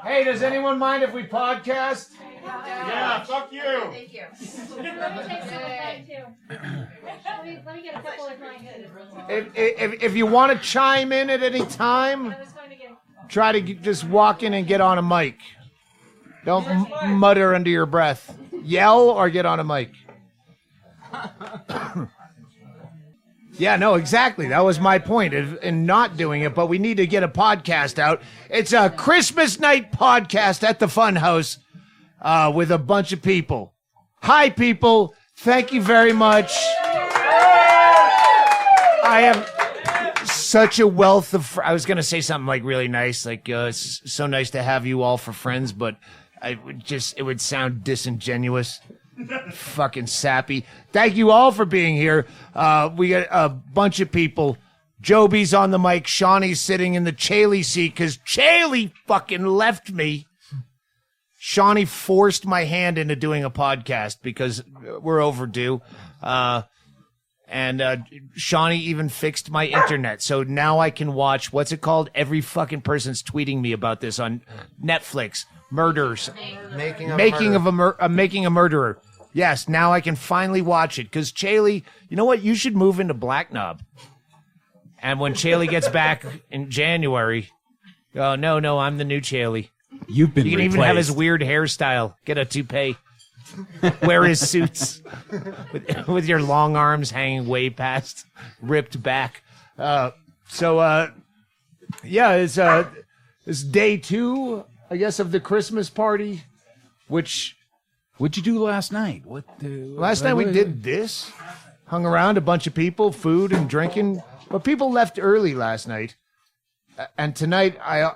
Hey, does anyone mind if we podcast? Yeah, fuck you. Thank you. Let me take some of that too. Let me get a couple of mine. If you want to chime in at any time, I was going to get. try to just walk in and get on a mic. Don't mutter under your breath. Yell or get on a mic. Yeah, no, exactly. That was my point in not doing it, but we need to get a podcast out. It's a Christmas night podcast at the Funhouse with a bunch of people. Hi, people. Thank you very much. I have such a wealth of... I was going to say something like really nice, like it's so nice to have you all for friends, but it would sound disingenuous. Fucking sappy. Thank you all for being here. We got a bunch of people. Jobi's on the mic. Shawnee's sitting in the Chaille seat because Chaille fucking left me. Shawnee forced my hand into doing a podcast because we're overdue. And Shawnee even fixed my internet. So now I can watch, what's it called? Every fucking person's tweeting me about this on Netflix. Murders. Making a Murderer. Yes, now I can finally watch it. Because Chaille, you know what? You should move into Black Knob. And when Chaille gets back in January, oh, no, I'm the new Chaille. You've been You can replaced. even have his weird hairstyle. Get a toupee. Wear his suits. with your long arms hanging way past, ripped back. It's day 2, I guess, of the Christmas party, which... What'd you do last night? Last night we did this. Hung around, a bunch of people, food and drinking. But people left early last night. And tonight I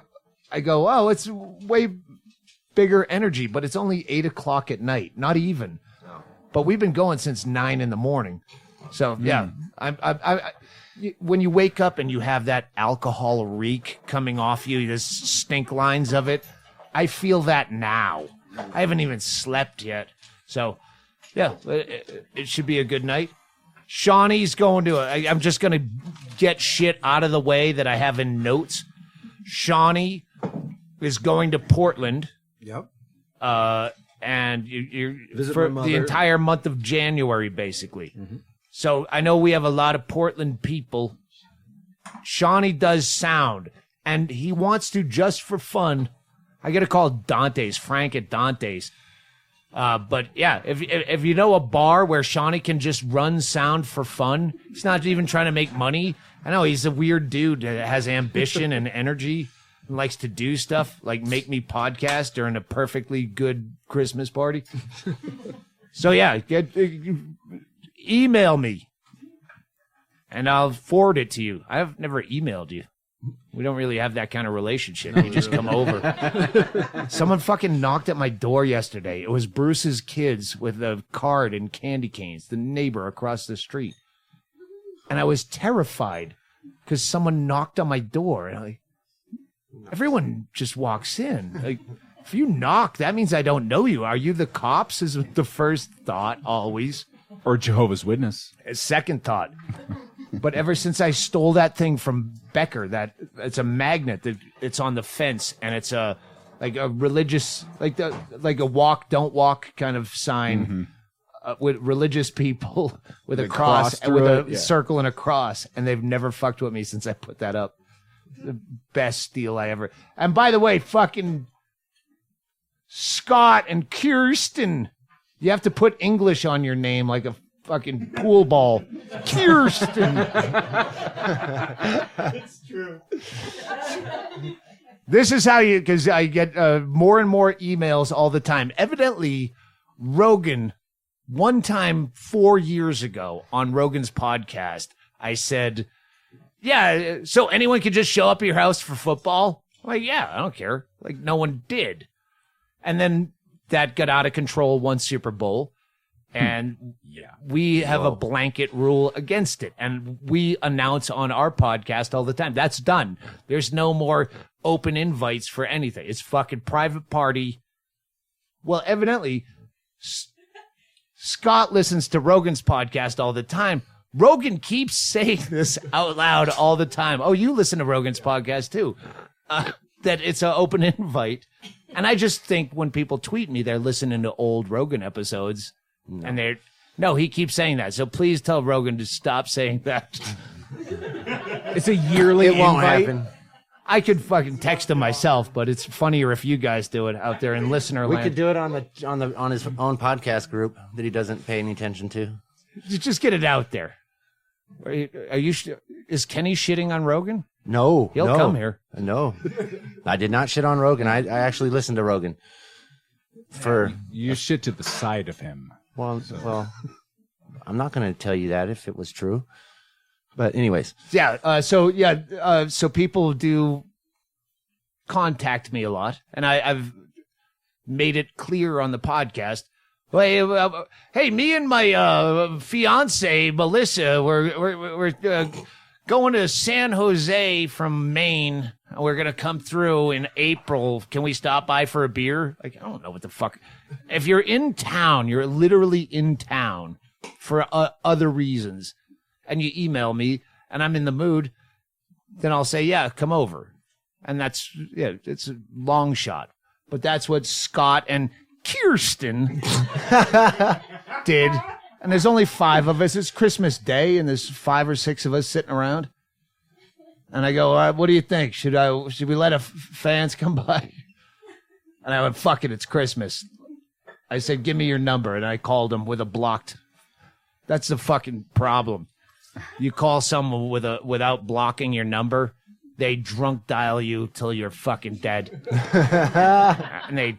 go, oh, it's way bigger energy, but it's only 8 o'clock at night. Not even. But we've been going since 9 in the morning. So, yeah. When you wake up and you have that alcohol reek coming off you, the stink lines of it, I feel that now. I haven't even slept yet. So, yeah, it should be a good night. Shawnee's going to I'm just going to get shit out of the way that I have in notes. Shawnee is going to Portland. Yep. And you're Visit for my mother. the entire month of January, basically. Mm-hmm. So I know we have a lot of Portland people. Shawnee does sound, and he wants to just for fun. I got to call Dante's, Franck at Dante's. But yeah, if you know a bar where Shawnee can just run sound for fun, he's not even trying to make money. I know he's a weird dude that has ambition and energy and likes to do stuff like make me podcast during a perfectly good Christmas party. So yeah, email me and I'll forward it to you. I've never emailed you. We don't really have that kind of relationship. You just come over. Someone fucking knocked at my door yesterday. It was Bruce's kids with a card and candy canes, the neighbor across the street. And I was terrified because someone knocked on my door. And like, everyone just walks in. Like, if you knock, that means I don't know you. Are you the cops? Is the first thought always. Or Jehovah's Witness. A second thought. But ever since I stole that thing from Becker, that it's a magnet that it's on the fence, and it's a religious, like a walk, don't walk kind of sign with religious people with a cross and with a circle and a cross, and they've never fucked with me since I put that up. The best steal I ever. And by the way, fucking Scott and Kirsten, you have to put English on your name like a fucking pool ball. Kirsten. It's true. This is how you, because I get more and more emails all the time. Evidently, Rogan, one time 4 years ago on Rogan's podcast, I said, yeah, so anyone can just show up at your house for football? I'm like, yeah, I don't care. Like, no one did. And then that got out of control one Super Bowl. And we have a blanket rule against it. And we announce on our podcast all the time. That's done. There's no more open invites for anything. It's fucking private party. Well, evidently, Scott listens to Rogan's podcast all the time. Rogan keeps saying this out loud all the time. Oh, you listen to Rogan's podcast too. that it's an open invite. And I just think when people tweet me, they're listening to old Rogan episodes. And he keeps saying that. So please tell Rogan to stop saying that. It's a yearly It won't invite. happen. I could fucking text him myself, but it's funnier if you guys do it out there in listener We land. could do it on his own podcast group that he doesn't pay any attention to. Just get it out there. Are you? Is Kenny shitting on Rogan? No, He'll come here. No, I did not shit on Rogan. I actually listened to Rogan. You shit to the side of him. Well, I'm not going to tell you that if it was true. But anyways, so people do contact me a lot, and I've made it clear on the podcast. Hey, me and my fiance Melissa, we're going to San Jose from Maine. We're gonna come through in April. Can we stop by for a beer? Like, I don't know what the fuck. If you're in town, you're literally in town for other reasons, and you email me, and I'm in the mood, then I'll say, yeah, come over. And it's a long shot. But that's what Scott and Kirsten did. And there's only 5 of us. It's Christmas Day, and there's 5 or 6 of us sitting around. And I go, what do you think? Should we let fans come by? And I went, fuck it, it's Christmas. I said, give me your number. And I called him with a blocked. That's the fucking problem. You call someone without blocking your number, they drunk dial you till you're fucking dead. And they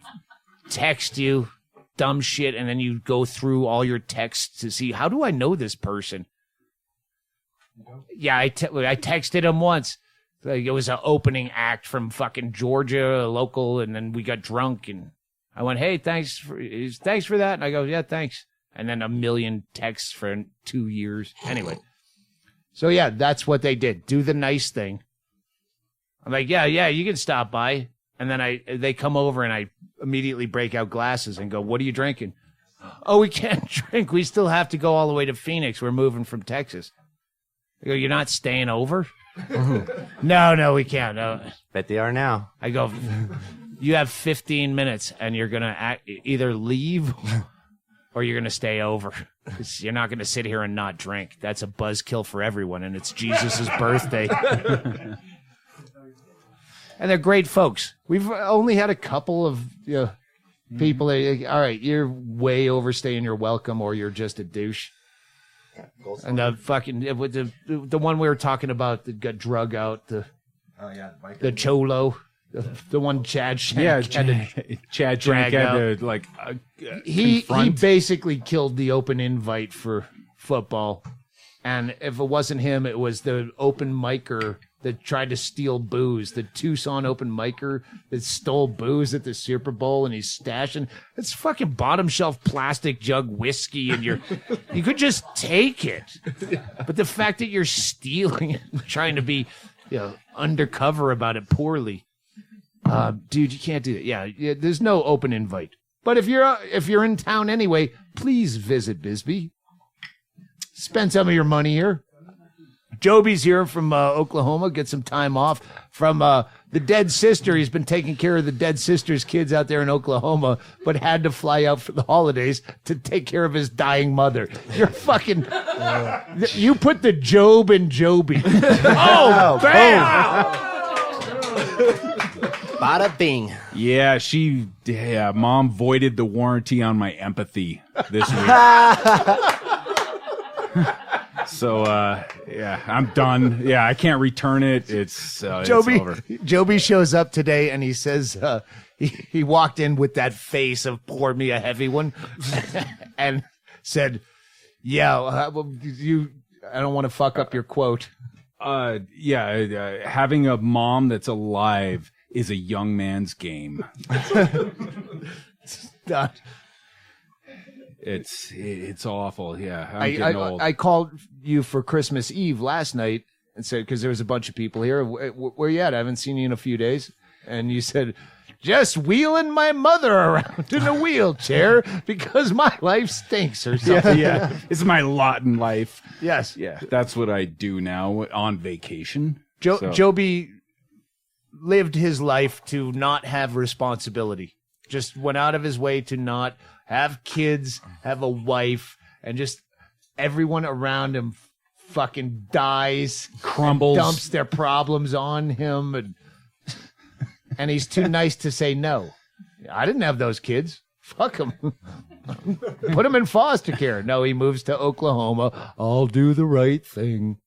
text you dumb shit, and then you go through all your texts to see, how do I know this person? Yeah, I texted him once. Like, it was an opening act from fucking Georgia, a local, and then we got drunk, and I went, hey, thanks for that. And I go, yeah, thanks. And then a million texts for 2 years. Anyway. So, yeah, that's what they did. Do the nice thing. I'm like, yeah, you can stop by. And then they come over, and I immediately break out glasses and go, what are you drinking? Oh, we can't drink. We still have to go all the way to Phoenix. We're moving from Texas. I go, you're not staying over? No, we can't. No. bet they are now. I go, you have 15 minutes, and you're going to either leave or you're going to stay over. You're not going to sit here and not drink. That's a buzzkill for everyone, and it's Jesus' birthday. And they're great folks. We've only had a couple of people that, all right, you're way overstaying your welcome, or you're just a douche. And the one we were talking about that got drug out, the Cholo, the one Chad Shank had to Chad drag Shank had out. to like He confront. basically killed the open invite for football. And if it wasn't him, it was the open micer that tried to steal booze. The Tucson open micer that stole booze at the Super Bowl, and he's stashing. It's fucking bottom shelf plastic jug whiskey, and you could just take it. But the fact that you're stealing it, trying to be undercover about it poorly, dude, you can't do that. Yeah, there's no open invite. But if you're in town anyway, please visit Bisbee. Spend some of your money here. Jobi's here from Oklahoma. Get some time off from the dead sister. He's been taking care of the dead sister's kids out there in Oklahoma, but had to fly out for the holidays to take care of his dying mother. You're fucking... You put the Job in Jobi. Oh, bam! Bada bing. Yeah, Mom voided the warranty on my empathy this week. So, I'm done. Yeah, I can't return it. It's over. Jobi shows up today, and he says he walked in with that face of pour me a heavy one and said, I don't want to fuck up your quote. Having a mom that's alive is a young man's game. It's awful. Yeah, I'm getting old. I called you for Christmas Eve last night and said, because there was a bunch of people here. Where you at? I haven't seen you in a few days. And you said, just wheeling my mother around in a wheelchair because my life stinks or something. Yeah, it's my lot in life. Yes. Yeah, that's what I do now on vacation. Jobi lived his life to not have responsibility. Just went out of his way to not have kids, have a wife, and just everyone around him fucking dies, Crumbles. dumps their problems on him, and he's too nice to say no. I didn't have those kids. Fuck them. Put him in foster care. No, he moves to Oklahoma. I'll do the right thing.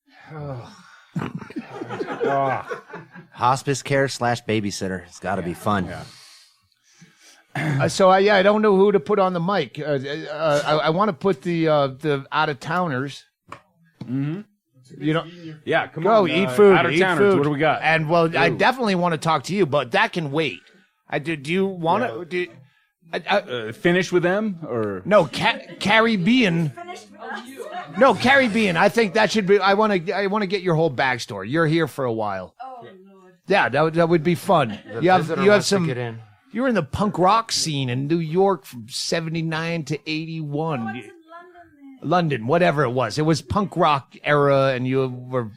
Hospice care / babysitter. It's got to be fun. So I don't know who to put on the mic. I want to put the out of towners. Mm-hmm. You know, Yeah, come go on. eat food. Out of Eat towners. food. What do we got? And I definitely want to talk to you, but that can wait. Do you want to? Finish with them or No, Caribbean. No, Caribbean. I think that should be. I want to get your whole backstory. You're here for a while. Oh, Lord. Yeah, that would be fun. You have some. Get in. You were in the punk rock scene in New York from '79 to '81. I was in London then. London, whatever it was. It was punk rock era, and you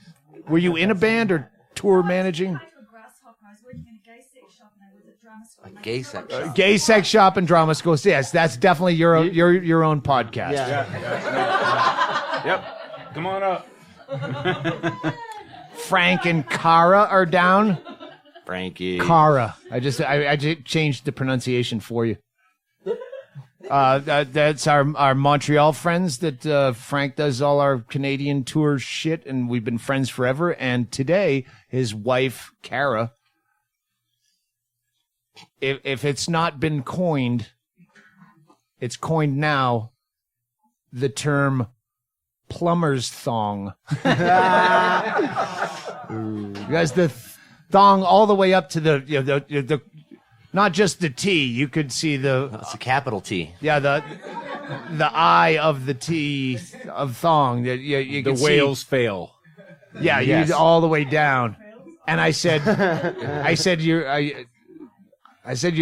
were you in a band or tour managing? I was a grasshopper. I was working in a gay sex shop and I was at drama school. A gay sex shop. Gay sex shop and drama school. Yes, that's definitely your own podcast. Yep. Come on up. Franck and Cara are down. Frankie. Cara. I just changed the pronunciation for you. That's our Montreal friends that Franck does all our Canadian tour shit, and we've been friends forever. And today, his wife, Cara, if it's not been coined, it's coined now, the term plumber's thong. You guys, the thong all the way up to the not just the T. You could see It's a capital T. the eye of the T of thong. You The can whales fail. see. Yeah, Yes. you all the way down. And I said, I said you're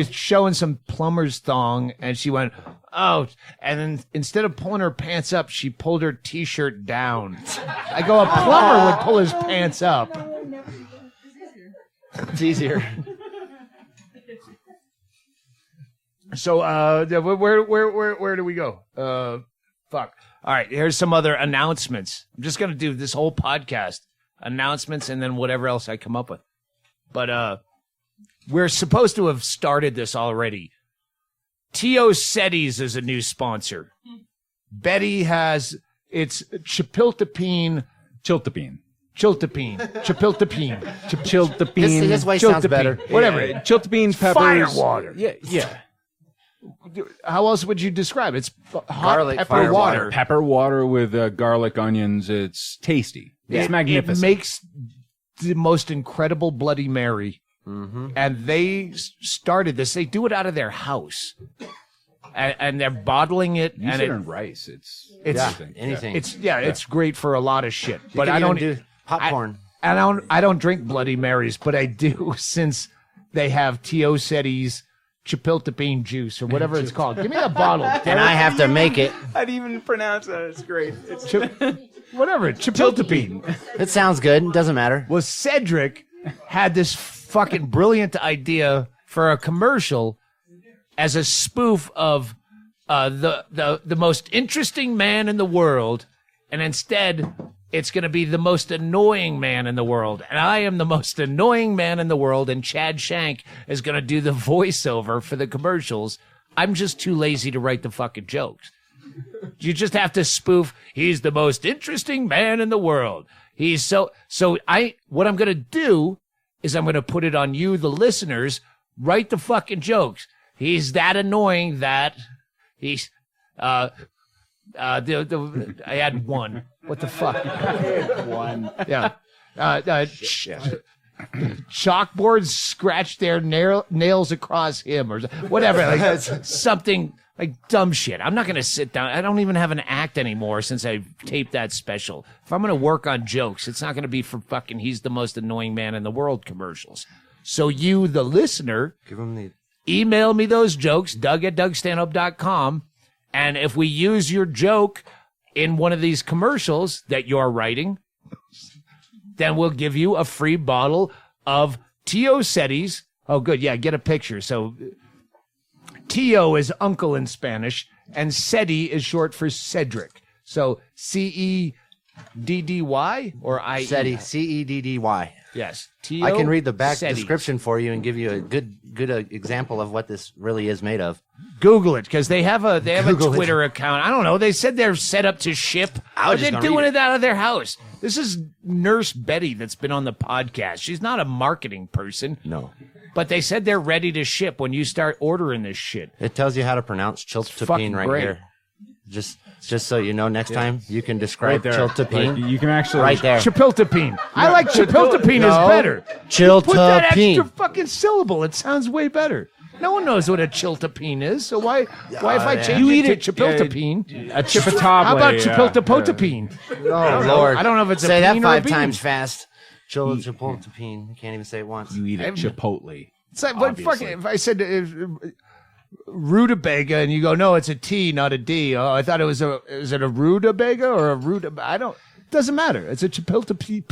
showing some plumber's thong, and she went, oh. And then instead of pulling her pants up, she pulled her T-shirt down. I go, a plumber would pull his pants up. It's easier. So, where do we go? Fuck. All right, here's some other announcements. I'm just gonna do this whole podcast announcements and then whatever else I come up with. But we're supposed to have started this already. TIO CEDDY'S is a new sponsor. Betty has it's Chiltepine. Chiltepine. His way sounds better. Whatever. Chiltepine peppers. Firewater. Yeah. How else would you describe it? It's hot Garlic pepper fire water. Pepper water with garlic, onions. It's tasty. It's magnificent. It makes the most incredible Bloody Mary. Mm-hmm. And they started this. They do it out of their house. And they're bottling it. Use and it in rice. It's Anything. it's great for a lot of shit. You But can I don't even do popcorn. I don't drink Bloody Marys, but I do since they have TIO CEDDY'S Chiltepine juice or whatever it's called. Give me a bottle. And I have to make it. I didn't even pronounce that. It's great. It's Whatever. Chiltepine. It sounds good. It doesn't matter. Well, Cedric had this fucking brilliant idea for a commercial as a spoof of the most interesting man in the world, and instead it's going to be the most annoying man in the world. And I am the most annoying man in the world, and Chad Shank is going to do the voiceover for the commercials. I'm just too lazy to write the fucking jokes. You just have to spoof, he's the most interesting man in the world. He's so what I'm going to do is I'm going to put it on you, the listeners, write the fucking jokes. He's that annoying that he's, I had one. What the fuck? one. Yeah. Chalkboards scratch their nails across him or whatever. Like something like dumb shit. I'm not going to sit down. I don't even have an act anymore since I taped that special. If I'm going to work on jokes, it's not going to be for fucking he's the most annoying man in the world commercials. So you, the listener, Give him the. email me those jokes, Doug@DougStanhope.com. And if we use your joke in one of these commercials that you're writing, then we'll give you a free bottle of TIO CEDDY'S. Oh, good. Yeah, get a picture. So Tio is uncle in Spanish, and Ceddy is short for Cedric. So CEDDY or IE? Ceddy, CEDDY. Yes. Tio I can read the back CEDDY'S. description for you and give you a good example of what this really is made of. Google it, because they have a Google it. Twitter account. I don't know. They said they're set up to ship. I was They're just gonna doing read it out of their house. This is Nurse Betty that's been on the podcast. She's not a marketing person. No. But they said they're ready to ship when you start ordering this shit. It tells you how to pronounce fucking chiltepin right great. here. Just so you know, next time you can describe there. chiltepin. Like, you can actually Right there. Chapiltepine. I like Chapiltepine is better. Put that extra Chiltepin. fucking syllable. It sounds way better. No one knows what a chiltepine is, so why if I yeah. change You it eat to it, chipiltepine? a chipatable. How about chipiltepotepine? Oh, Lord. I don't know if it's a Say that peen or a 5 bean. times fast. Chiltepin. I can't even say it once. You eat it Chipotle. It's like, but Obviously. fucking, if I said rutabaga and you go, no, it's a T, not a D. Oh, I thought is it a rutabaga or a rutabaga? I don't. Doesn't matter. It's a chipiltepine.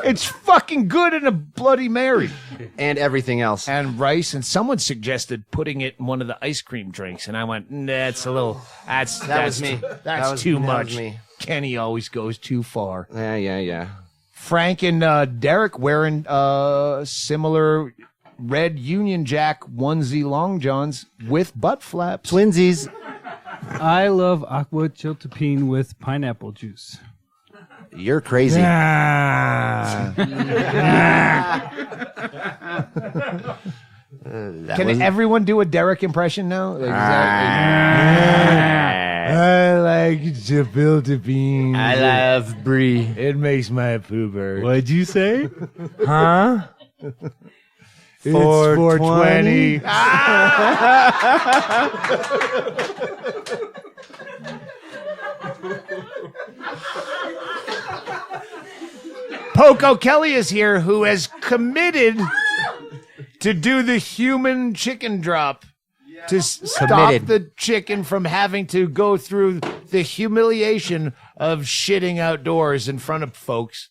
It's fucking good in a Bloody Mary. And everything else. And rice, and someone suggested putting it in one of the ice cream drinks, and I went, nah, that's a little. That's was me. That's That was- too that much. was me. Kenny always goes too far. Yeah. Frank and Derek wearing similar red Union Jack onesie long johns with butt flaps. Twinsies. I love aqua chiltepin with pineapple juice. You're crazy. Can everyone do a Derek impression now? Like, I like chipiltepine. I love Brie. It makes my poo hurt. What'd you say? Huh? It's 420. Poco Kelly is here, who has committed to do the human chicken drop to stop Committed. the chicken from having to go through the humiliation of shitting outdoors in front of folks.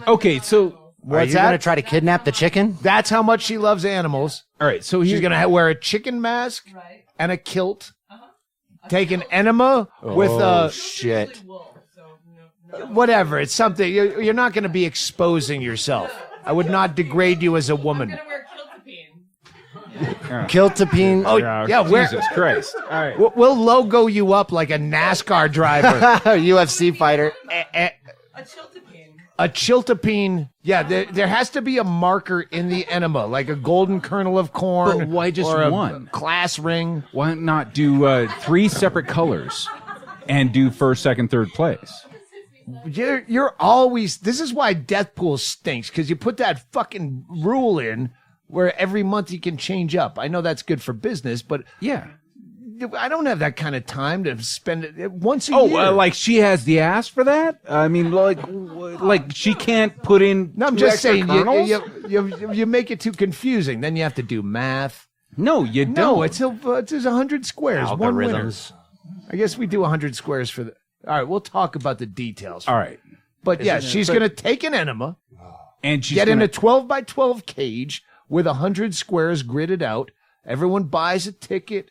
Okay, so Are What's you going to that? try to kidnap the chicken? That's how much she loves animals. all right, so She's here's going to wear a chicken mask and a kilt, take an enema with Shit. whatever. It's something. You're not going to be exposing yourself. I would not degrade you as a woman. Kiltepine. Oh, yeah. Jesus Christ. All right. We'll logo you up like a NASCAR driver. UFC fighter. A chiltepine. Yeah, there has to be a marker in the enema, like a golden kernel of corn. But why just or a one? class ring? Why not do 3 separate colors and do first, second, third place? You're always. This is why Death Pool stinks, because you put that fucking rule in where every month you can change up. I know that's good for business, but Yeah. I don't have that kind of time to spend it once a Oh, year. like she has the ass for that? I mean, like she can't put in. No, I'm 2 just extra saying kernels? you make it too confusing. Then you have to do math. No, you No, don't. it's 100 squares. One winner. Algorithms. I guess we do 100 squares for the. All right, we'll talk about the details. All right, But yeah, she's going to take an enema, and she's get in gonna, a 12 by 12 cage with 100 squares gridded out. Everyone buys a ticket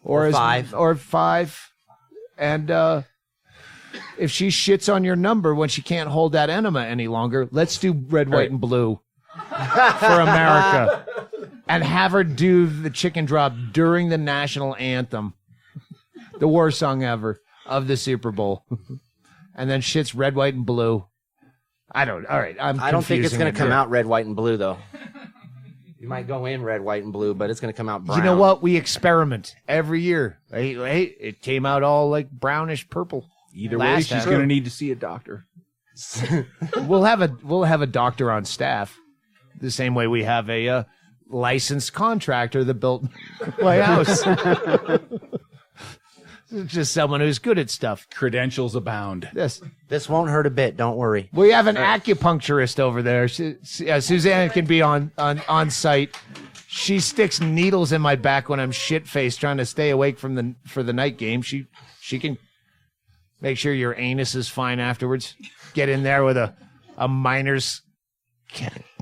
Or 5. or 5. And if she shits on your number when she can't hold that enema any longer, let's do red, white, and blue for America. And have her do the chicken drop during the national anthem, the war song ever of the Super Bowl. And then shits red, white, and blue. I don't. All right. I don't think it's confusing going it to come here. out red, white, and blue, though. You might go in red, white, and blue, but it's going to come out brown. You know what? We experiment every year. Hey, it came out all like brownish purple. either way, Last she's time. going to need to see a doctor. We'll have a doctor on staff, the same way we have a licensed contractor that built my house. It's just someone who's good at stuff. Credentials abound. This won't hurt a bit. Don't worry. We have an acupuncturist over there. Suzanne can be on site. She sticks needles in my back when I'm shit faced trying to stay awake for the night game. She can make sure your anus is fine afterwards. Get in there with a miner's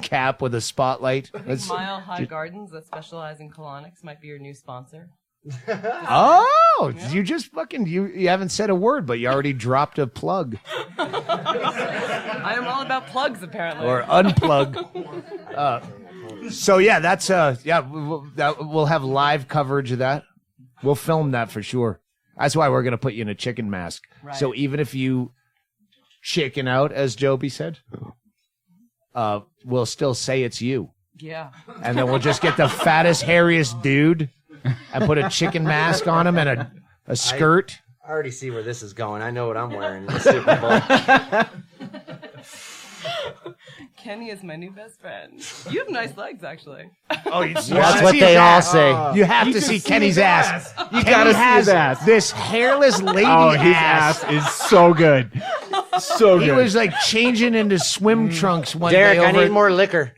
cap with a spotlight. I think Mile High Gardens that specialize in colonics might be your new sponsor. Oh, you just fucking you haven't said a word, but you already dropped a plug I am all about plugs, apparently. or unplug. So yeah, that's we'll have live coverage of that. We'll film that for sure. That's why we're gonna put you in a chicken mask. Right. So even if you chicken out, as Jobi said, we'll still say it's you, Yeah. and then we'll just get the fattest, hairiest dude and put a chicken mask on him and a skirt. I already see where this is going. I know what I'm wearing in the Super Bowl. Kenny is my new best friend. You have nice legs, actually. Oh, That's what they all say. You have to see Kenny's ass. You gotta see his ass. This hairless lady Oh, his ass is so good. So He good. was like changing into swim trunks one Derek, day I over, need more liquor.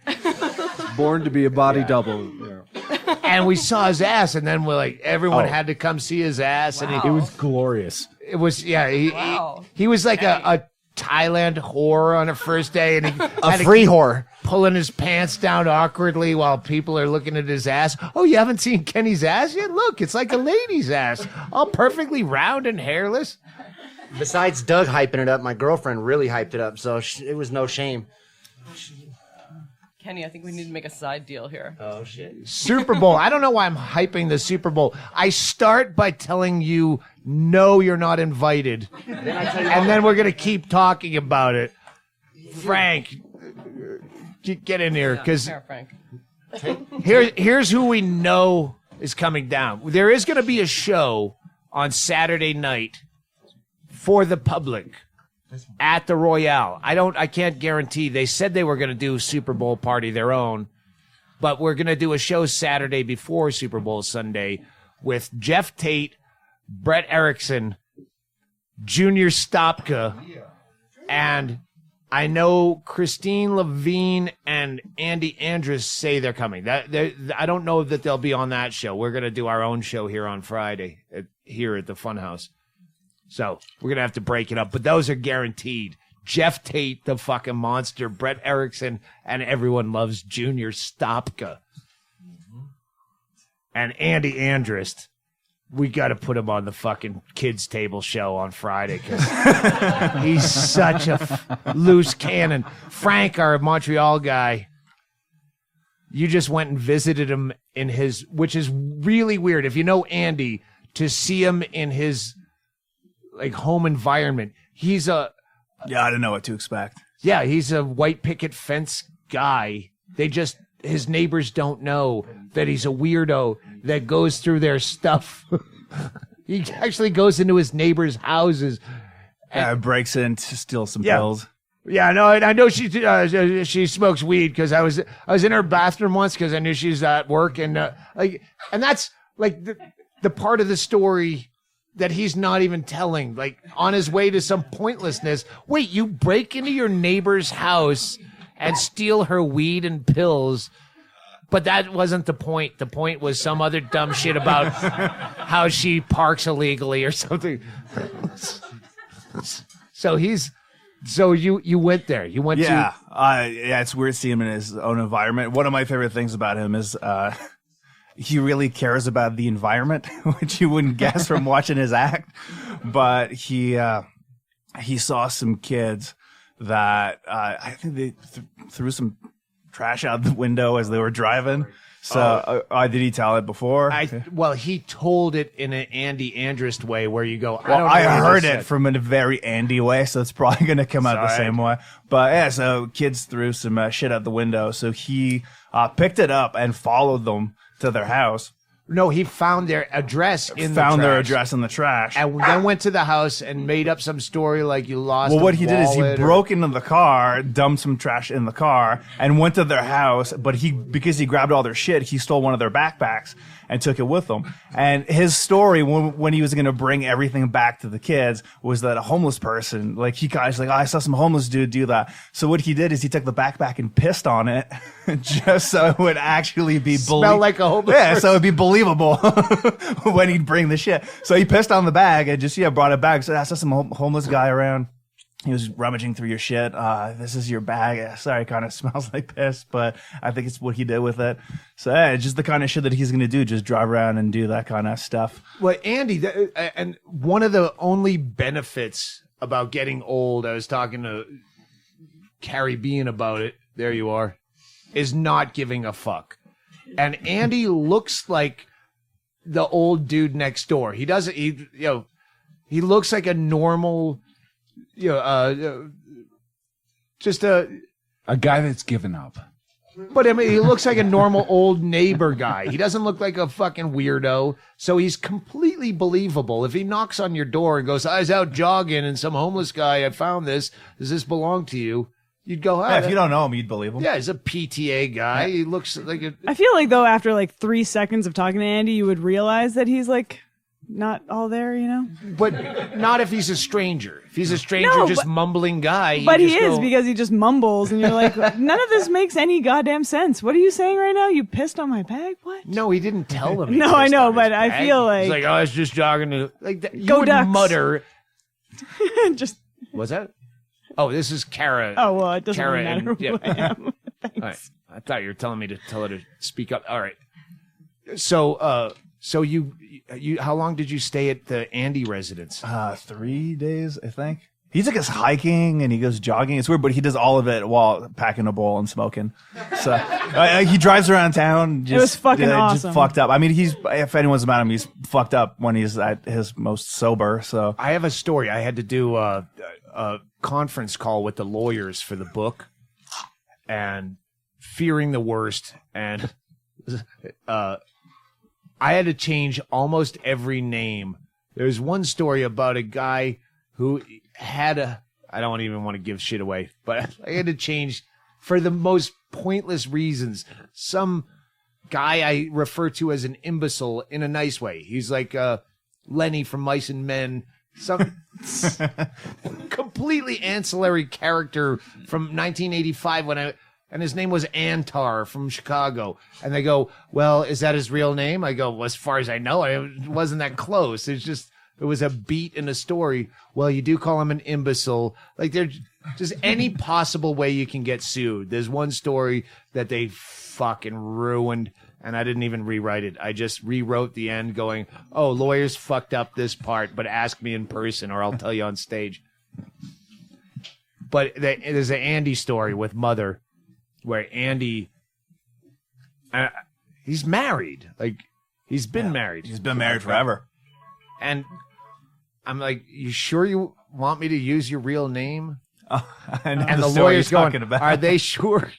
Born to be a body double. and we saw his ass, and then we're like, everyone Oh. had to come see his ass, and Wow. It was glorious. it was Wow. he was like a Thailand whore on a first day, and he A had to free keep whore. pulling his pants down awkwardly while people are looking at his ass. Oh, you haven't seen Kenny's ass yet? Look, it's like a lady's ass, all perfectly round and hairless. Besides Doug hyping it up, my girlfriend really hyped it up, so it was no shame. Kenny, I think we need to make a side deal here. Oh, shit. Super Bowl. I don't know why I'm hyping the Super Bowl. I start by telling you, no, you're not invited. And then we're going to keep talking about it. Frank, get in here, because Fair, Frank. here's who we know is coming down. There is going to be a show on Saturday night for the public at the Royale. I can't guarantee. They said they were going to do Super Bowl party their own, but we're going to do a show Saturday before Super Bowl Sunday with Jeff Tate, Brett Erickson, Junior Stopka, and I know Christine Levine and Andy Andrist say they're coming. I don't know that they'll be on that show. We're going to do our own show here on Friday here at the Funhouse. So we're going to have to break it up. But those are guaranteed. Jeff Tate, the fucking monster, Brett Erickson, and everyone loves Junior Stopka. And Andy Andrist. We got to put him on the fucking kids' table show on Friday because he's such a loose cannon. Franck, our Montreal guy, you just went and visited him in his, which is really weird. If you know Andy, to see him in his like home environment, he's a Yeah, I don't know what to expect. he's a white picket fence guy. His neighbors don't know that he's a weirdo that goes through their stuff. He actually goes into his neighbors' houses. Breaks in to steal some Yeah. pills. Yeah, no, I know she smokes weed because I was in her bathroom once because I knew she's at work and that's like the part of the story that he's not even telling, like on his way to some pointlessness. Wait, you break into your neighbor's house and steal her weed and pills, but that wasn't the point. The point was some other dumb shit about how she parks illegally or something. So you went there. You went Yeah, it's weird seeing him in his own environment. One of my favorite things about him is he really cares about the environment, which you wouldn't guess from watching his act. But he saw some kids that I think they threw some trash out the window as they were driving. So did he tell it before? Well, he told it in an Andy Andrist way where you go, Well, I what heard he it said. from a very Andy way, so it's probably going to come out the Sorry. same way. But yeah, so kids threw some shit out the window, so he picked it up and followed them to their house. No, he found their address in Found the their trash, address in the trash. and then went to the house and made up some story like you lost. Well, a what he did is he wallet or- broke into the car, dumped some trash in the car, and went to their house. But because he grabbed all their shit, he stole one of their backpacks and took it with him. And his story, when he was going to bring everything back to the kids, was that a homeless person, like I saw some homeless dude do that. So what he did is he took the backpack and pissed on it, just so it would actually be Smell like a homeless Yeah, person. so it'd be believable when he'd bring the shit. So he pissed on the bag and just brought it back. So I saw some homeless guy around. he was rummaging through your shit. This is your bag. Sorry, it kind of smells like piss, but I think it's what he did with it. So yeah, it's just the kind of shit that he's going to do. Just drive around and do that kind of stuff. Well, Andy, and one of the only benefits about getting old, I was talking to Carrie Bean about it. There you are. Is not giving a fuck. And Andy looks like the old dude next door. He doesn't, he looks like a normal, just a guy that's given up. But I mean, he looks like a normal old neighbor guy. He doesn't look like a fucking weirdo. So he's completely believable. If he knocks on your door and goes, I was out jogging and some homeless guy, I found this. Does this belong to you? You'd go, if you don't know him, you'd believe him. Yeah, he's a PTA guy. Yeah. He looks like a... I feel like, though, after like 3 seconds of talking to Andy, you would realize that he's like not all there, you know? But not if he's a stranger. If he's a stranger, just mumbling guy. But he is, because he just mumbles, and you're like, none of this makes any goddamn sense. What are you saying right now? You pissed on my bag? What? No, he didn't tell him. No, I know, but I feel like... He's like, I was just jogging to... Like that. You Go would Ducks. mutter... Just... Was that... Oh, this is Cara. Oh, well, it doesn't Cara really matter who I am. Thanks. All right. I thought you were telling me to tell her to speak up. All right. So you how long did you stay at the Andy residence? 3 days, I think. He took us hiking and he goes jogging. It's weird, but he does all of it while packing a bowl and smoking. So he drives around town. Just, it was fucking awesome. Just fucked up. I mean, if anyone's about him, he's fucked up when he's at his most sober. So I have a story. I had to do a conference call with the lawyers for the book, and fearing the worst, and I had to change almost every name. There's one story about a guy who had I don't even want to give shit away, but I had to change for the most pointless reasons. Some guy I refer to as an imbecile in a nice way. He's like Lenny from Mice and Men. Some completely ancillary character from 1985 and his name was Antar from Chicago. And they go, well, is that his real name? I go, well, as far as I know, it wasn't that close. It was a beat in a story. Well, you do call him an imbecile. Like, there's just any possible way you can get sued. There's one story that they fucking ruined, and I didn't even rewrite it. I just rewrote the end going, oh, lawyers fucked up this part, but ask me in person or I'll tell you on stage. But there's an Andy story with Mother where Andy, he's married. Like, he's been married. He's been married forever. And I'm like, you sure you want me to use your real name? And the lawyer's going, are they sure?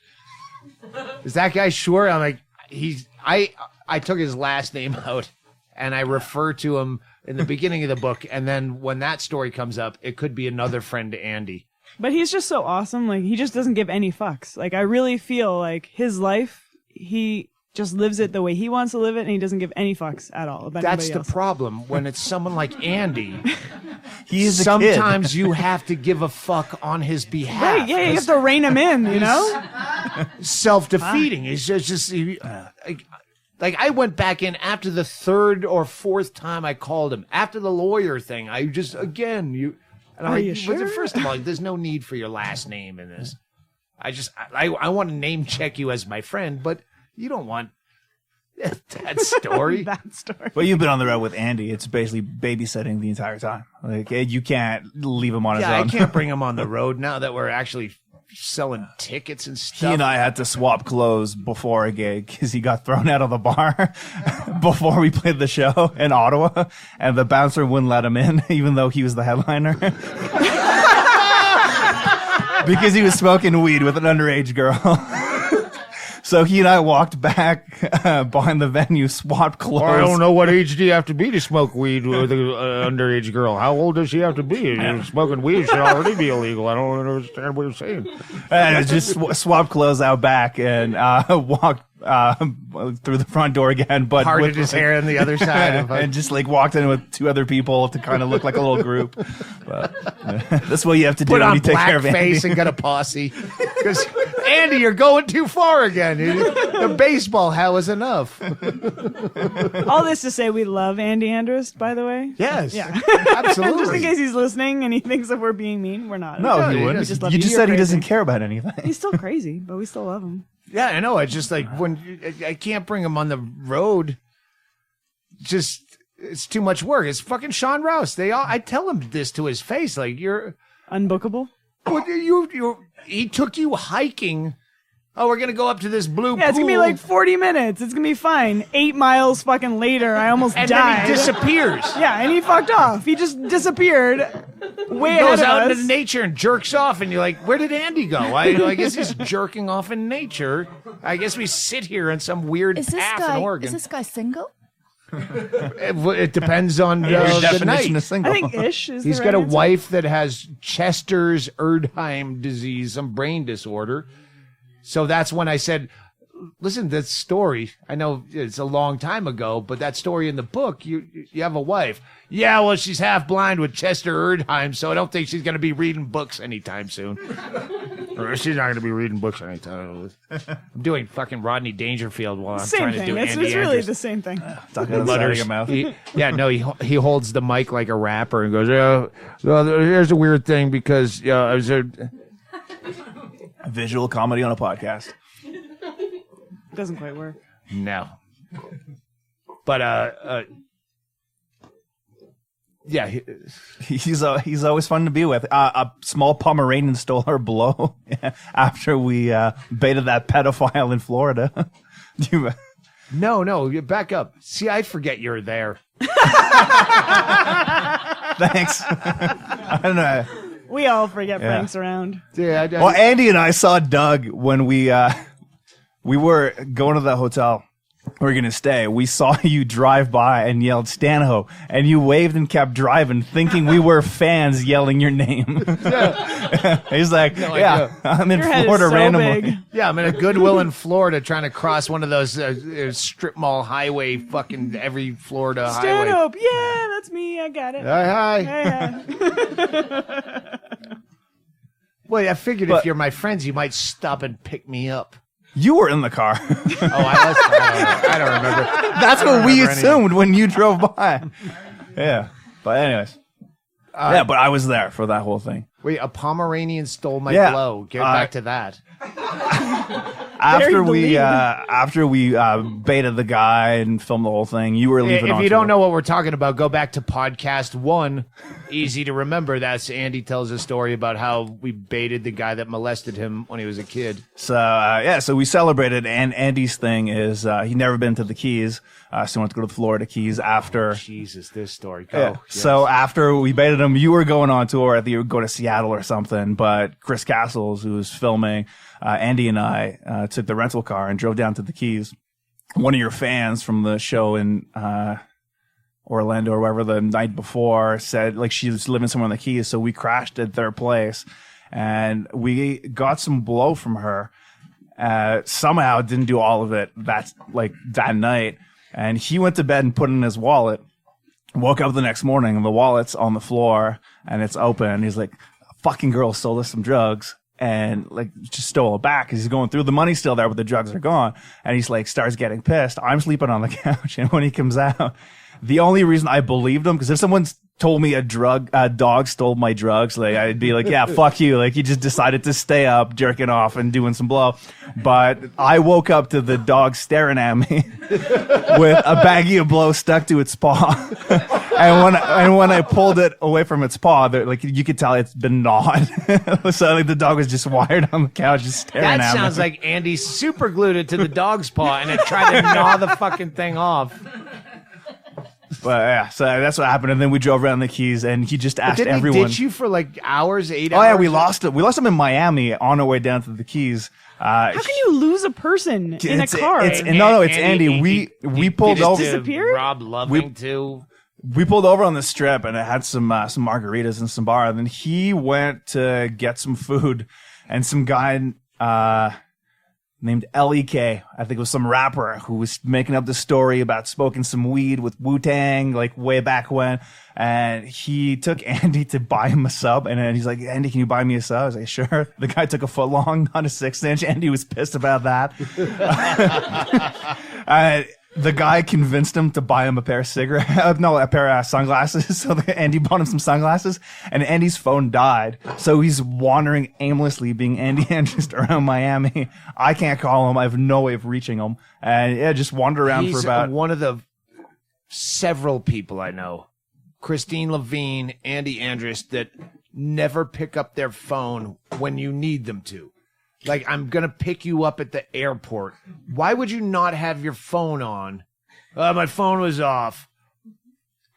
Is that guy sure? I'm like, I took his last name out and I refer to him in the beginning of the book. And then when that story comes up, it could be another friend to Andy. But he's just so awesome. Like, he just doesn't give any fucks. Like, I really feel like his life, he just lives it the way he wants to live it, and he doesn't give any fucks at all about That's anybody the else. problem. When it's someone like Andy, he's sometimes you have to give a fuck on his behalf. Right, yeah, you have to rein him in, you know? Self-defeating. He's just like, I went back in after the third or fourth time I called him. After the lawyer thing, I just, again, And I'm Are like, you sure? First of all, there's no need for your last name in this. I want to name check you as my friend, but you don't want that story. That story. But you've been on the road with Andy. It's basically babysitting the entire time. Like, you can't leave him on his own. I can't bring him on the road now that we're actually selling tickets and stuff. He and I had to swap clothes before a gig because he got thrown out of the bar before we played the show in Ottawa, and the bouncer wouldn't let him in, even though he was the headliner. Because he was smoking weed with an underage girl. So he and I walked back behind the venue, swapped clothes. Well, I don't know what age do you have to be to smoke weed with an underage girl. How old does she have to be? Smoking weed should already be illegal. I don't understand what you're saying. And just swapped clothes out back and walked through the front door again, but Parted his hair on the other side of and just like walked in with 2 other people to kind of look like a little group. But, that's what you have to do put when on you take care of Andy. blackface and got a posse. Because Andy, you're going too far again. The baseball hat was enough. All this to say, we love Andy Andrist, by the way. Yes, Yeah. absolutely. Just in case he's listening and he thinks that we're being mean, we're not. No, he he wouldn't. wouldn't. just love You you. just You're said he crazy. doesn't care about anything. He's still crazy, but we still love him. Yeah, I know. It's just like when I can't bring him on the road. Just it's too much work. It's fucking Sean Rouse. I tell him this to his face. Like you're Unbookable. he took you hiking. Oh, we're gonna go up to this blue Yeah, it's gonna be pool. like 40 minutes. It's gonna be fine. 8 miles fucking later, I almost and died. then he disappears. Yeah, and he fucked off. He just disappeared way He goes ahead out of into us. nature and jerks off, and you're like, where did Andy go? I guess he's jerking off in nature. I guess we sit here in some weird Is this path guy? in Oregon. Is this guy single? It depends on Your the definition night. of single. I think ish is He's the got right a answer. wife that has Chester's Erdheim disease, some brain disorder. So that's when I said, listen, that story, I know it's a long time ago, but that story in the book, you have a wife. Yeah, well, she's half blind with Chester Erdheim, so I don't think she's going to be reading books anytime soon. Or she's not going to be reading books anytime. I'm doing fucking Rodney Dangerfield while I'm Same trying to thing. do It's Andy really Andrist. the same thing. Talking out of the side of your mouth. He holds the mic like a rapper and goes, well, here's a weird thing because I was Visual comedy on a podcast. Doesn't quite work. no. But yeah, He's always fun to be with. A small Pomeranian stole our blow after we baited that pedophile in Florida. no, you back up. See, I forget you're there. Thanks. I don't know. We all forget Frank's around. Yeah, Well, Andy and I saw Doug when we were going to the hotel we were gonna stay. We saw you drive by and yelled Stanhope, and you waved and kept driving, thinking we were fans yelling your name. He's like, idea. I'm in Your head is Florida so randomly. big. yeah, I'm in a Goodwill in Florida trying to cross one of those strip mall highway, fucking every Florida highway. Stanhope. Yeah, that's me. I got it. Hi. Yeah. Well, I figured But- if you're my friends, you might stop and pick me up. You were in the car. I don't remember. That's what we remember assumed when you drove by. Yeah. But anyways. Yeah, but I was there for that whole thing. Wait, a Pomeranian stole my Yeah. blow. Get back to that. After Very we baited the guy and filmed the whole thing, you were leaving. If you don't know what we're talking about, go back to podcast 1. Easy to remember. That's Andy tells a story about how we baited the guy that molested him when he was a kid. So so we celebrated, and Andy's thing is he'd never been to the Keys, so he wanted to go to the Florida Keys after. Jesus, this story. Go. Yeah. Yes. So after we baited him, you were going on tour. I think you were going to Seattle or something. But Chris Castles, who was filming, Andy and I took the rental car and drove down to the Keys. One of your fans from the show in Orlando or wherever the night before said like she was living somewhere in the Keys, so we crashed at their place, and we got some blow from her. Somehow didn't do all of it that night, and he went to bed and put it in his wallet. Woke up the next morning and the wallet's on the floor and it's open. He's like, a fucking girl stole us some drugs and like just stole it back because he's going through. The money's still there, but the drugs are gone. And he's like, starts getting pissed. I'm sleeping on the couch. And when he comes out, the only reason I believed him, because if someone's told me a dog stole my drugs, like I'd be like, yeah, fuck you. Like he just decided to stay up, jerking off and doing some blow. But I woke up to the dog staring at me with a baggie of blow stuck to its paw. and when I pulled it away from its paw, like you could tell it's been gnawed. So like the dog was just wired on the couch, just staring at me. That sounds like Andy super glued it to the dog's paw and it tried to gnaw the fucking thing off. But yeah, so that's what happened. And then we drove around the Keys, and he just asked Didn't everyone. he ditch you for like hours, 8 hours? Oh yeah, we lost it. We lost him in Miami on our way down to the Keys. How can you lose a person in a car? It's Andy. We pulled over. disappeared? Rob Loving too. We pulled over on the strip, and it had some margaritas and some bar. And then he went to get some food, and some guy named LEK. I think it was some rapper who was making up this story about smoking some weed with Wu-Tang, like way back when. And he took Andy to buy him a sub. And then he's like, Andy, can you buy me a sub? I was like, sure. The guy took a foot long, not a 6-inch. Andy was pissed about that. The guy convinced him to buy him a pair of a pair of sunglasses. So Andy bought him some sunglasses, and Andy's phone died. So he's wandering aimlessly, being Andy Andrist around Miami. I can't call him. I have no way of reaching him. And yeah, just wander around for about. One of the several people I know, Christine Levine, Andy Andrist, that never pick up their phone when you need them to. Like, I'm going to pick you up at the airport. Why would you not have your phone on? My phone was off.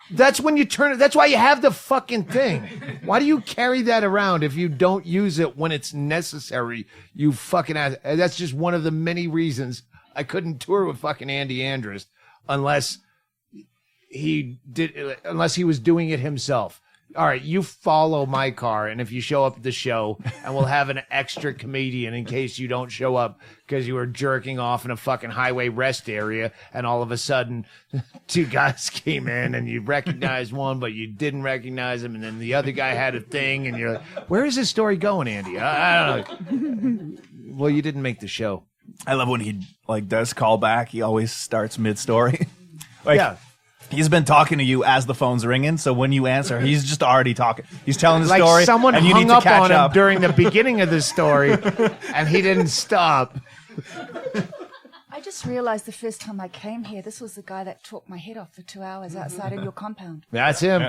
That's when you turn it. That's why you have the fucking thing. Why do you carry that around if you don't use it when it's necessary? You fucking ass. That's just one of the many reasons I couldn't tour with fucking Andy Andrist unless he was doing it himself. All right, you follow my car, and if you show up at the show, and we'll have an extra comedian in case you don't show up because you were jerking off in a fucking highway rest area, and all of a sudden, two guys came in, and you recognized one, but you didn't recognize him, and then the other guy had a thing, and you're like, where is this story going, Andy? I don't know. Well, you didn't make the show. I love when he does call back. He always starts mid-story. Yeah. He's been talking to you as the phone's ringing, so when you answer, he's just already talking. He's telling the story, like someone and you hung need to up catch on up. him during the beginning of the story, and he didn't stop. I just realized the first time I came here, this was the guy that talked my head off for 2 hours outside in your compound. That's him.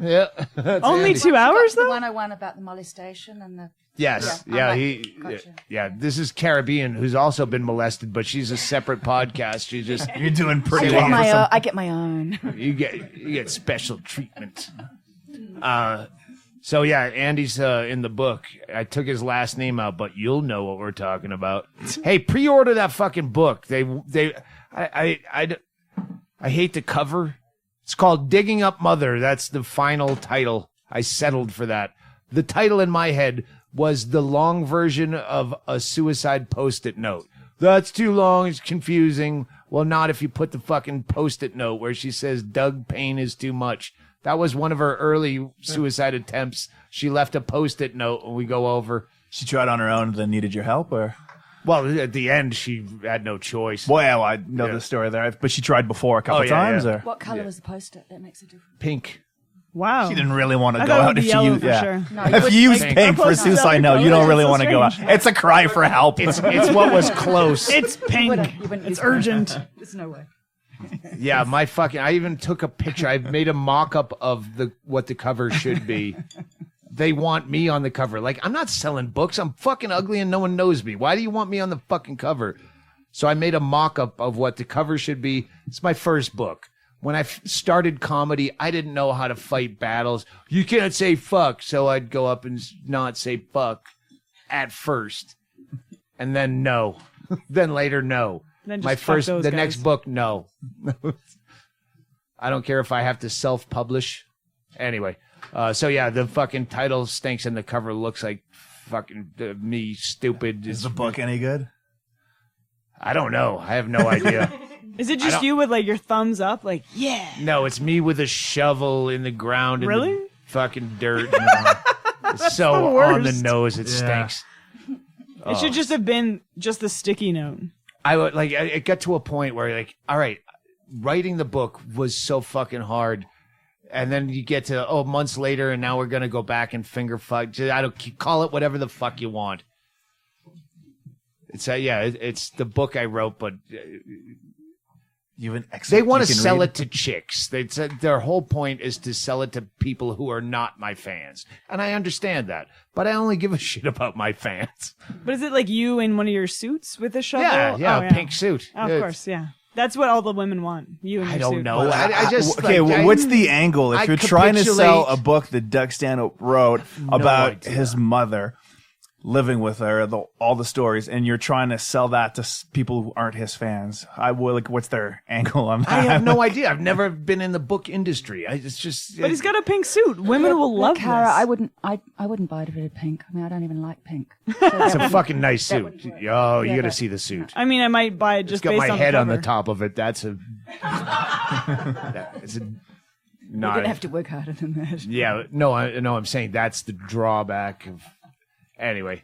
Yeah. That's Only Andy. 2 hours, The though? one I won about the molestation and the... Yes. Gotcha. Yeah. This is Caribbean, who's also been molested, but she's a separate podcast. She just You're doing pretty I well. get my own. you get special treatment. So yeah, Andy's in the book. I took his last name out, but you'll know what we're talking about. Hey, pre-order that fucking book. I hate the cover. It's called Digging Up Mother. That's the final title. I settled for that. The title in my head was the long version of a suicide Post-it note. That's too long. It's confusing. Well, not if you put the fucking Post-it note where she says, Doug, pain is too much. That was one of her early suicide attempts. She left a Post-it note when we go over. She tried on her own, then needed your help, or? Well, at the end, she had no choice. Well, I know the story there, but she tried before a couple times, or? What color was the Post-it? That makes a difference. Pink. Wow. She didn't really want to I go thought it out would if be she yellow used for sure. No, if you use Pink. pink for Opposed to suicide, other no, you don't colors, really that's want so to go out. strange. It's a cry for help. It's what was close. It's pink. You wouldn't It's use urgent. There's no way. Yeah, I even took a picture. I made a mock-up of what the cover should be. They want me on the cover. Like, I'm not selling books. I'm fucking ugly and no one knows me. Why do you want me on the fucking cover? So I made a mock-up of what the cover should be. It's my first book. When I started comedy, I didn't know how to fight battles. You can't say fuck, so I'd go up and not say fuck at first. And then no. Then later, no. Then just My fuck first, those the guys. next book, no. I don't care if I have to self-publish. Anyway, so yeah, the fucking title stinks and the cover looks like fucking me stupid. Is the book any good? I don't know. I have no idea. Is it just you with like your thumbs up? Like, yeah. No, it's me with a shovel in the ground. Really? In the fucking dirt. It's so the on the worst. nose, it stinks. It should just have been just the sticky note. I would like. It got to a point where like, all right, writing the book was so fucking hard, and then you get to months later, and now we're gonna go back and finger fuck. I don't call it whatever the fuck you want. It's it's the book I wrote, but You have an they want to you can sell read? it to chicks. They said their whole point is to sell it to people who are not my fans, and I understand that. But I only give a shit about my fans. But is it like you in one of your suits with a shovel? Yeah, Oh, pink suit. Oh, of course, yeah. That's what all the women want. You in your I don't suit. know. I just okay. like, What's the angle if I you're trying to sell capitulate. a book that Doug Stanhope wrote about idea. his mother? living with her, all the stories, and you're trying to sell that to people who aren't his fans. What's their angle on that? I have no idea. I've never been in the book industry. It's just. But he's got a pink suit. Women will love Cara, this. I wouldn't buy it if it had pink. I mean, I don't even like pink. It's a fucking nice suit. Oh, you got to that- see the suit. I mean, I might buy it just It's got based my on head the on the cover. top of it. That's a. It's a. You're Not. going to have to work harder than that. Yeah, no, I'm saying that's the drawback of. Anyway,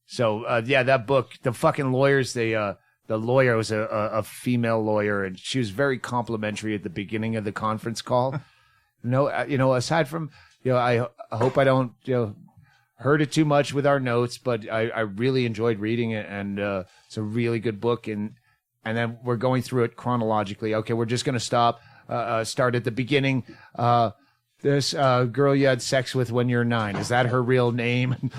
so that book, the fucking lawyers, the lawyer was a female lawyer, and she was very complimentary at the beginning of the conference call. Aside from, I hope I don't, hurt it too much with our notes, but I really enjoyed reading it, and it's a really good book, and then we're going through it chronologically. Okay, we're just gonna start at the beginning. This girl you had sex with when you're 9, is that her real name?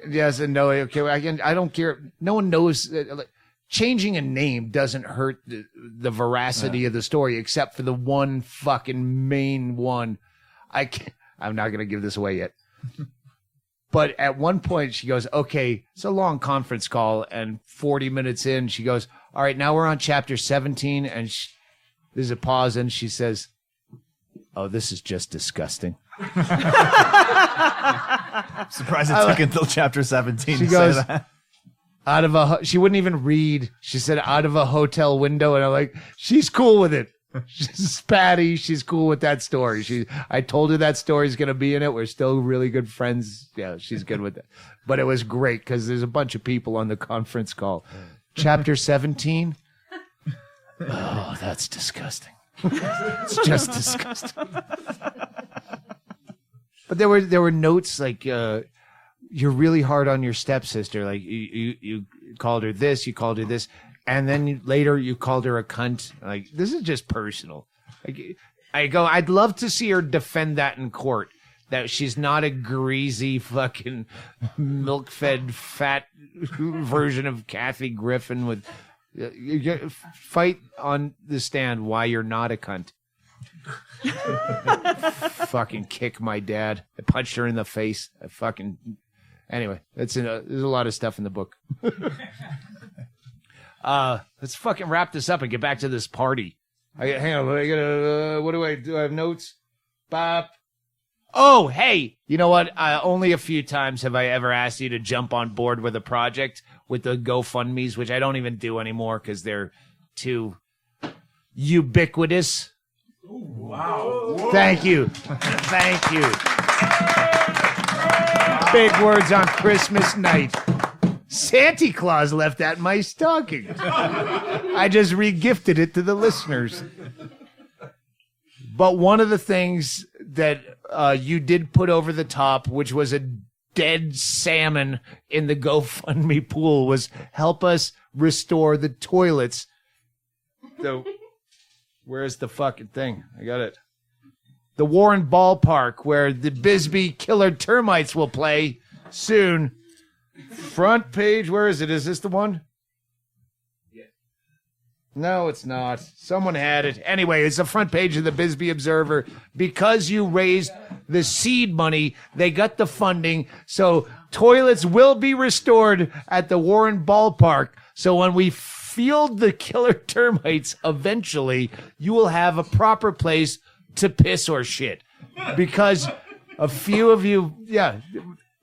Yes and no. Okay, I don't care. No one knows. Changing a name doesn't hurt the veracity of the story, except for the one fucking main one. I'm not going to give this away yet. But at one point she goes, okay, it's a long conference call, and 40 minutes in, she goes, all right, now we're on chapter 17, and there's a pause, and she says, oh, this is just disgusting. I'm surprised it took until chapter 17 She to goes, say that. she wouldn't even read. She said out of a hotel window, and I'm like, she's cool with it. She's Patty. She's cool with that story. I told her that story's going to be in it. We're still really good friends. Yeah, she's good with it. But it was great because there's a bunch of people on the conference call. Chapter 17. Oh, that's disgusting. It's just disgusting. But there were notes like you're really hard on your stepsister. Like you called her this, you called her this. And then later you called her a cunt. Like, this is just personal. Like, I'd love to see her defend that in court. That she's not a greasy fucking milk-fed fat version of Kathy Griffin with fight on the stand why you're not a cunt. Fucking kick my dad. I punched her in the face. Anyway, there's a lot of stuff in the book. Let's fucking wrap this up and get back to this party. Hang on, I gotta, what do? I have notes? Bop. Oh, hey, you know what? Only a few times have I ever asked you to jump on board with a project with the GoFundMes, which I don't even do anymore because they're too ubiquitous. Wow. Thank you. Thank you. Big words on Christmas night. Santa Claus left that in my stocking. I just re-gifted it to the listeners. But one of the things that you did put over the top, which was a dead salmon in the GoFundMe pool, was help us restore the toilets. So, where's the fucking thing? I got it. The Warren Ballpark, where the Bisbee Killer Termites will play soon. Front page, where is it? Is this the one? Yeah. No, it's not. Someone had it. Anyway, it's the front page of the Bisbee Observer. Because you raised the seed money, they got the funding, so toilets will be restored at the Warren Ballpark. So when we field the killer termites, eventually, you will have a proper place to piss or shit. Because a few of you,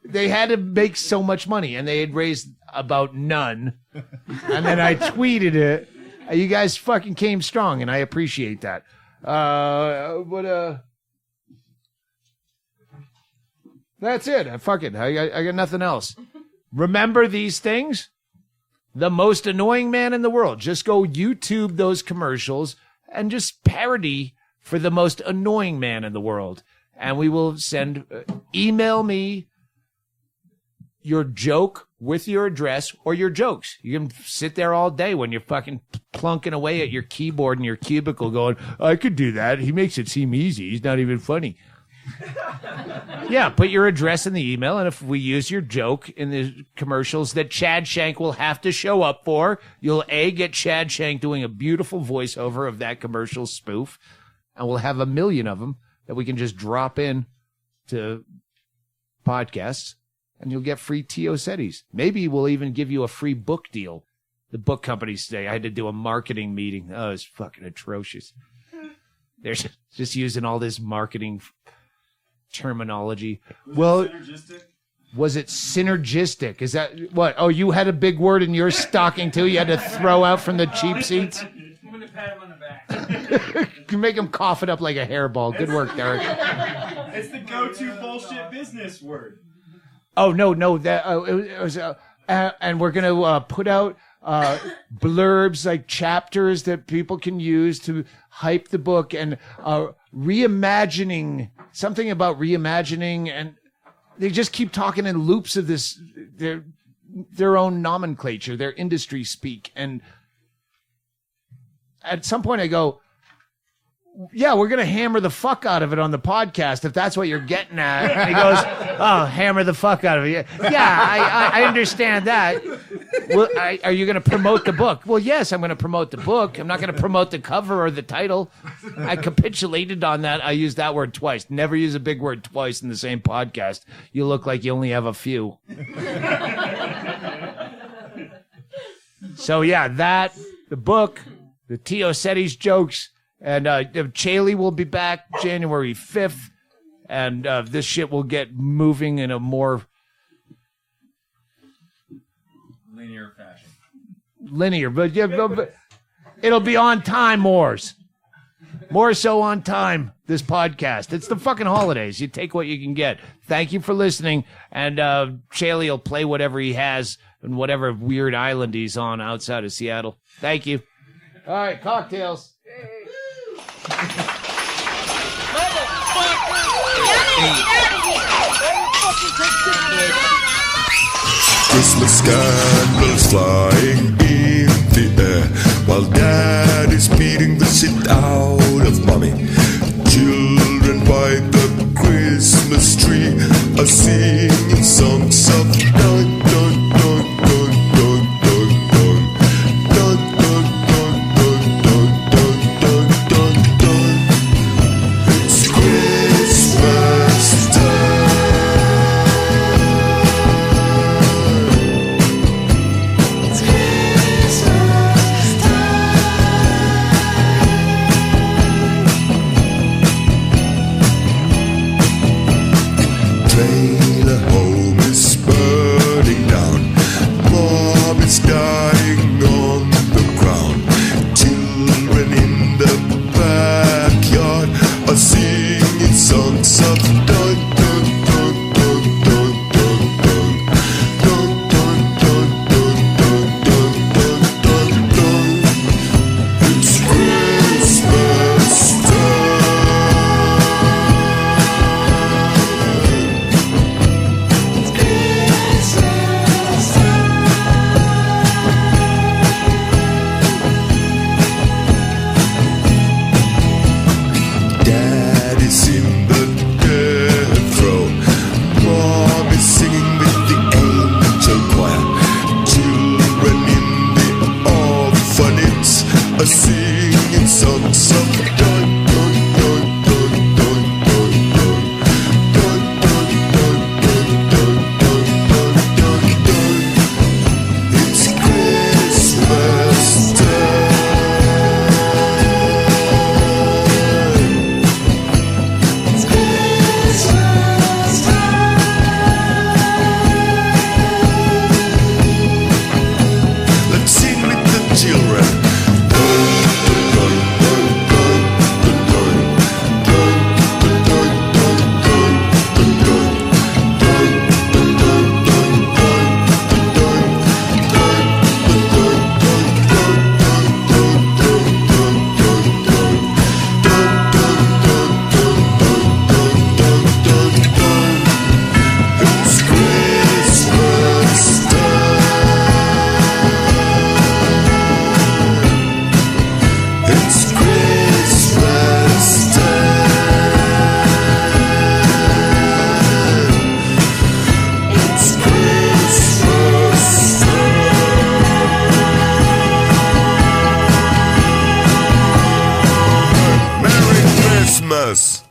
they had to make so much money, and they had raised about none. And then I tweeted it. You guys fucking came strong, and I appreciate that. That's it. I got nothing else. Remember these things? The most annoying man in the world. Just go YouTube those commercials and just parody for the most annoying man in the world. And we will email me your joke with your address or your jokes. You can sit there all day when you're fucking plunking away at your keyboard in your cubicle going, I could do that. He makes it seem easy. He's not even funny. Yeah, put your address in the email, and if we use your joke in the commercials that Chad Shank will have to show up for, you'll get Chad Shank doing a beautiful voiceover of that commercial spoof, and we'll have 1 million of them that we can just drop in to podcasts, and you'll get free TIO CEDDY'S. Maybe we'll even give you a free book deal. The book companies say I had to do a marketing meeting. Oh, it's fucking atrocious. They're just using all this marketing terminology. Was it synergistic? Is that what? Oh, you had a big word in your stocking too? You had to throw out from the cheap seats? I'm going to pat him on the back. You make him cough it up like a hairball. Good work, Derek. It's the go-to bullshit business word. Oh, no. That it was, and we're going to put out blurbs, like chapters that people can use to hype the book, and reimagining, something about reimagining, and they just keep talking in loops of this, their own nomenclature, their industry speak. And at some point I go, yeah, we're going to hammer the fuck out of it on the podcast if that's what you're getting at. And he goes, oh, hammer the fuck out of it. Yeah, I understand that. Well, are you going to promote the book? Well, yes, I'm going to promote the book. I'm not going to promote the cover or the title. I capitulated on that. I used that word twice. Never use a big word twice in the same podcast. You look like you only have a few. So, yeah, the book, the TIO CEDDY'S jokes, and Chaille will be back January 5th, and this shit will get moving in a more Linear fashion. linear, but it'll be on time, more so on time, this podcast. It's the fucking holidays. You take what you can get. Thank you for listening, and Chaille will play whatever he has and whatever weird island he's on outside of Seattle. Thank you. All right, cocktails. Christmas candles flying in the air while daddy's beating the shit out of mommy. Children by the Christmas tree are singing songs of dun dun dun dun dun dun dun dun dun dun dun dun dun dun dun. It's Christmas trailer home is burning down. Mom is dying on the ground. Children in the backyard are singing songs of dun dun dun dun dun dun dun dun dun dun dun dun dun dun dun. It's Christmas Daddy's in the death row. Mom is singing with the angel choir. Children in the orphanage are singing songs of dun dun dun dun dun dun dun dun dun dun dun dun dun dun dun. It's Christmas time. Let's sing with the children. It's Christmas time. It's Christmas time. It's Christmas time. Merry Christmas.